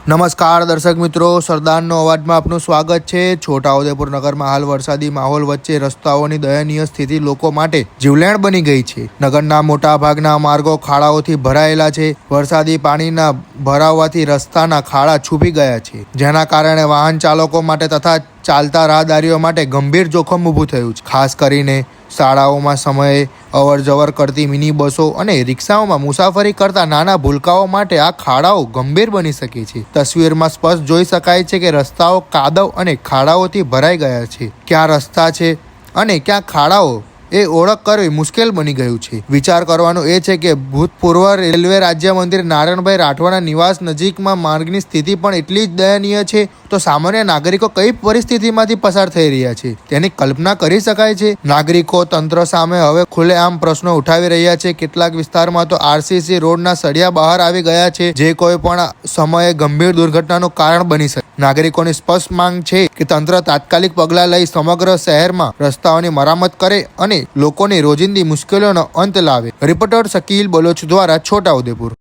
નમસ્કાર દર્શક મિત્રો, સરદારનો અવાજમાં આપનું સ્વાગત છે। છોટાઉદેપુર નગરમાં હાલ વરસાદી માહોલ વચ્ચે રસ્તાઓની દયનીય સ્થિતિ લોકો માટે જીવલેણ બની ગઈ છે। નગરના મોટા ભાગના માર્ગો ખાડાઓથી ભરાયેલા છે। વરસાદી પાણીના ભરાવાથી રસ્તાના ખાડા છૂપી ગયા છે, જેના કારણે વાહન ચાલકો માટે તથા ચાલતા રાહદારીઓ માટે ગંભીર જોખમ ઊભું થયું છે। ખાસ કરીને શાળાઓમાં સમયે અવરજવર કરતી મિની બસો અને રિક્ષાઓમાં મુસાફરી કરતા નાના ભૂલકાઓ માટે આ ખાડાઓ ગંભીર બની શકે છે। તસવીરમાં સ્પષ્ટ જોઈ શકાય છે કે રસ્તાઓ કાદવ અને ખાડાઓથી ભરાઈ ગયા છે। ક્યાં રસ્તા છે અને ક્યાં ખાડાઓ એ ઓળખ કરવી મુશ્કેલ બની ગયું છે। વિચાર કરવાનો એ છે કે ભૂતપૂર્વ રેલવે રાજ્યમંત્રી નારાયણભાઈ રાઠવાના નિવાસ નજીકમાં માર્ગની સ્થિતિ પણ એટલી જ દયનીય છે, તો સામાન્ય નાગરિકો કઈ પરિસ્થિતિમાંથી પસાર થઈ રહ્યા છે તેની કલ્પના કરી શકાય છે। નાગરિકો તંત્ર સામે હવે ખુલ્લેઆમ પ્રશ્નો ઉઠાવી રહ્યા છે। કેટલાક વિસ્તારમાં તો આરસીસી રોડના સળિયા બહાર આવી ગયા છે, જે કોઈ પણ સમયે ગંભીર દુર્ઘટનાનું કારણ બની શકે। નાગરિકોની સ્પષ્ટ માંગ છે કે તંત્ર તાત્કાલિક પગલાં લઈ સમગ્ર શહેરમાં રસ્તાઓની મરામત કરે અને લોકોની રોજિંદી મુશ્કેલીઓનો અંત લાવે। રિપોર્ટર શકીલ બલોચ દ્વારા છોટાઉદેપુર।